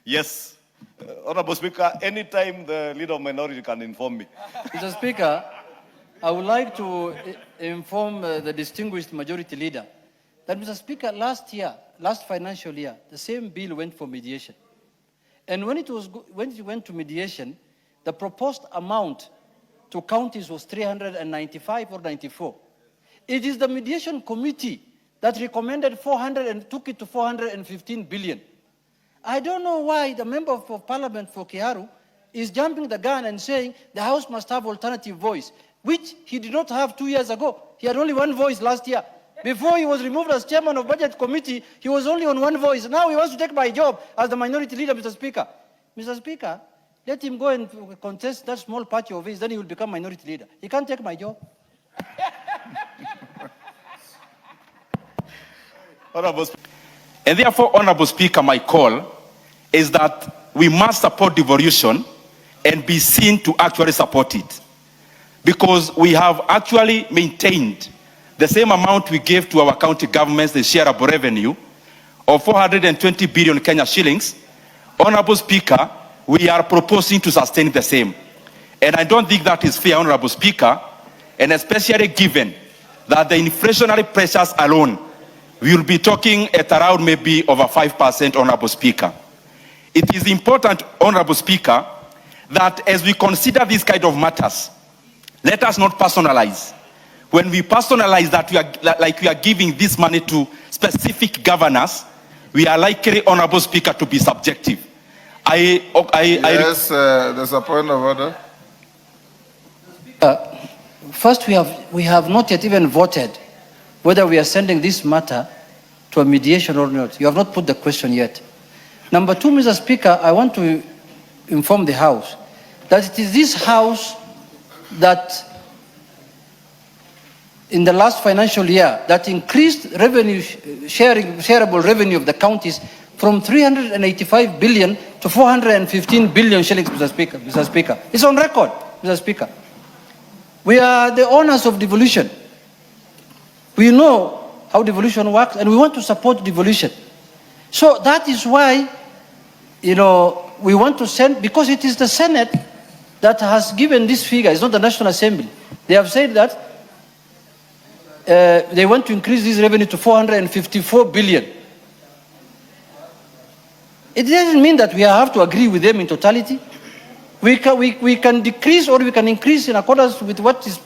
Yes. Honorable Speaker, anytime the leader of minority can inform me. Mr. Speaker, I would like to inform the distinguished majority leader that, Mr. Speaker, last financial year, the same bill went for mediation. And when it went to mediation, the proposed amount to counties was 395 or 94. It is the mediation committee that recommended 400 and took it to 415 billion. I don't know why the member of parliament for Kiharu is jumping the gun and saying the House must have alternative voice, which he did not have 2 years ago. He had only one voice last year. Before he was removed as chairman of budget committee, he was only on one voice. Now he wants to take my job as the minority leader, Mr. Speaker. Mr. Speaker, let him go and contest that small party of his, then he will become minority leader. He can't take my job. And therefore, Honorable Speaker, my call is that we must support devolution and be seen to actually support it. Because we have actually maintained the same amount we gave to our county governments, the shareable revenue of 420 billion Kenya shillings. Honorable Speaker, we are proposing to sustain the same. And I don't think that is fair, Honorable Speaker, and especially given that the inflationary pressures alone, we will be talking at around maybe over 5%, Honorable Speaker. It is important, Honorable Speaker, that as we consider these kind of matters, let us not personalize. When we personalize that we are giving this money to specific governors, we are likely, Honorable Speaker, to be subjective. Yes, there's a point of order. First, we have not yet even voted whether we are sending this matter to a mediation or not. You have not put the question yet. Number two, Mr. Speaker, I want to inform the House that it is this House that in the last financial year that increased revenue shareable revenue of the counties from 385 billion to 415 billion shillings, Mr. Speaker. Mr. Speaker. It's on record, Mr. Speaker. We are the owners of devolution. We know how devolution works and we want to support devolution. So that is why, we want to send, because it is the Senate that has given this figure, it's not the National Assembly. They have said that they want to increase this revenue to 454 billion. It doesn't mean that we have to agree with them in totality. We can decrease or we can increase in accordance with what is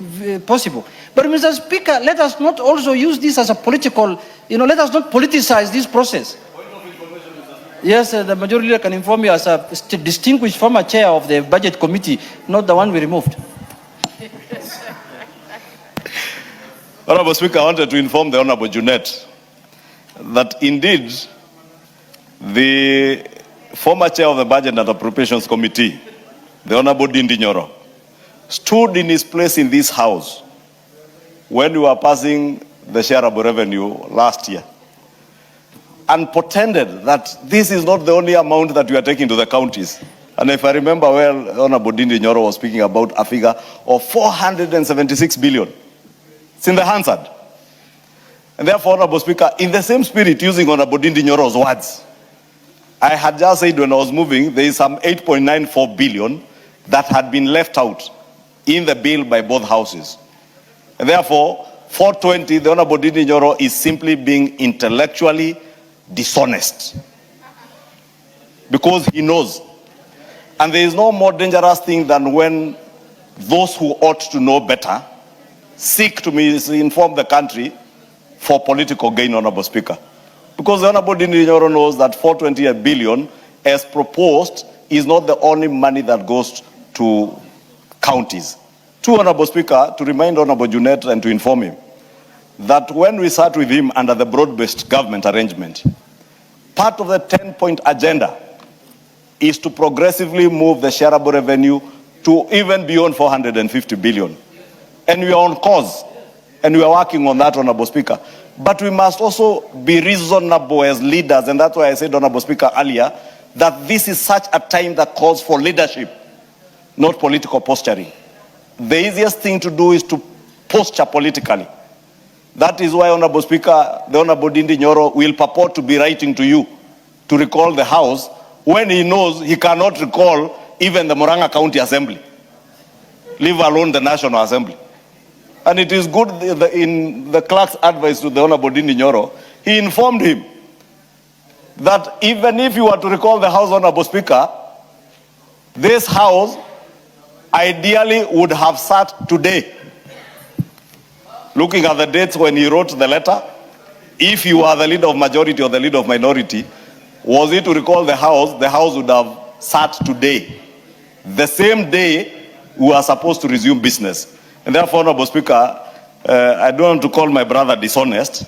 possible. But Mr. Speaker, let us not also use this as a political, let us not politicize this process. Yes, the majority leader can inform me as a distinguished former chair of the budget committee, not the one we removed. Honorable Speaker, I wanted to inform the Honorable Junet that indeed the former chair of the Budget and Appropriations Committee, the Honorable Ndindi Nyoro, stood in his place in this House when we were passing the shareable revenue last year and pretended that this is not the only amount that we are taking to the counties. And if I remember well, Honorable Ndindi Nyoro was speaking about a figure of 476 billion. It's in the Hansard. And therefore, Honorable Speaker, in the same spirit, using Honorable Ndindi Nyoro's words, I had just said when I was moving, there is some 8.94 billion that had been left out in the bill by both houses. And therefore, 420, the Honorable Ndindi Nyoro is simply being intellectually dishonest. Because he knows. And there is no more dangerous thing than when those who ought to know better seek to misinform the country for political gain, Honorable Speaker. Because the Honorable Ndindi Nyoro knows that 420 billion, as proposed, is not the only money that goes to counties. Two, Honorable Speaker, to remind Honorable Junet and to inform him that when we sat with him under the broad-based government arrangement, part of the 10-point agenda is to progressively move the shareable revenue to even beyond 450 billion. And we are on course, and we are working on that, Honorable Speaker. But we must also be reasonable as leaders, and that's why I said, Honorable Speaker, earlier, that this is such a time that calls for leadership, not political posturing. The easiest thing to do is to posture politically. That is why, Honorable Speaker, the Honorable Ndindi Nyoro will purport to be writing to you to recall the House when he knows he cannot recall even the Murang'a County Assembly, leave alone the National Assembly. And it is good in the clerk's advice to the Honorable Ndindi Nyoro, he informed him that even if you were to recall the House, Honorable Speaker, this House ideally would have sat today. Looking at the dates when he wrote the letter, if you are the leader of majority or the leader of minority, was it to recall the House would have sat today, the same day we are supposed to resume business. And therefore, Honorable Speaker, I don't want to call my brother dishonest,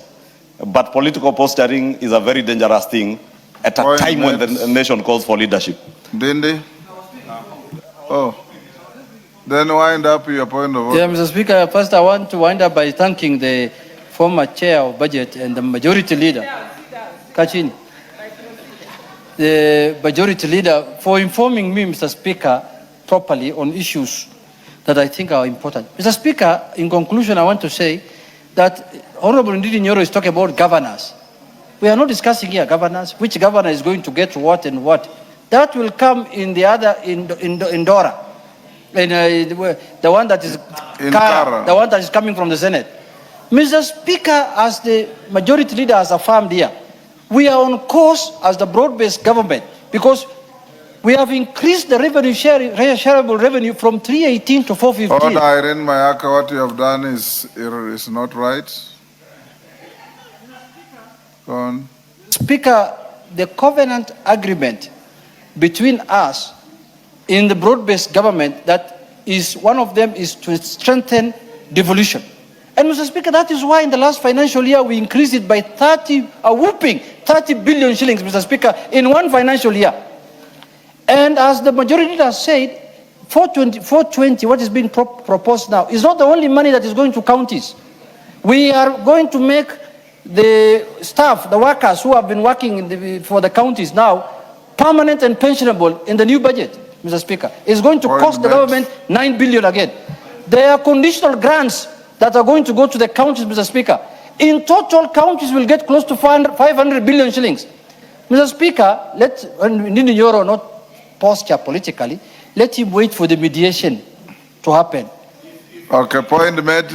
but political posturing is a very dangerous thing at a time when the nation calls for leadership. Ndindi? Oh. Then wind up your point of order. Yeah, Mr. Speaker, first I want to wind up by thanking the former chair of budget and the majority leader, Kachin, the majority leader, for informing me, Mr. Speaker, properly on issues that I think are important. Mr. Speaker, in conclusion, I want to say that Honorable Ndindi Nyoro is talking about governors. We are not discussing here governors, which governor is going to get what and what. That will come in the other, in Dora. The one that is Kara, the one that is coming from the Senate. Mr. Speaker, as the majority leader has affirmed here, we are on course as the broad-based government because we have increased the revenue shareable revenue from 318 to 415. Order, Irene Mayaka, what you have done is not right. Go on. Speaker, the covenant agreement between us in the broad-based government, that is one of them is to strengthen devolution. And Mr. Speaker, that is why in the last financial year we increased it by a whooping 30 billion shillings, Mr. Speaker, in one financial year. And as the majority has said, 420, what is being proposed now, is not the only money that is going to counties. We are going to make the staff, the workers who have been working for the counties now, permanent and pensionable in the new budget, Mr. Speaker. It's going to cost the government 9 billion again. There are conditional grants that are going to go to the counties, Mr. Speaker. In total, counties will get close to 500 billion shillings. Mr. Speaker, let Ndindi Nyoro not posture politically, let him wait for the mediation to happen. Okay, point made.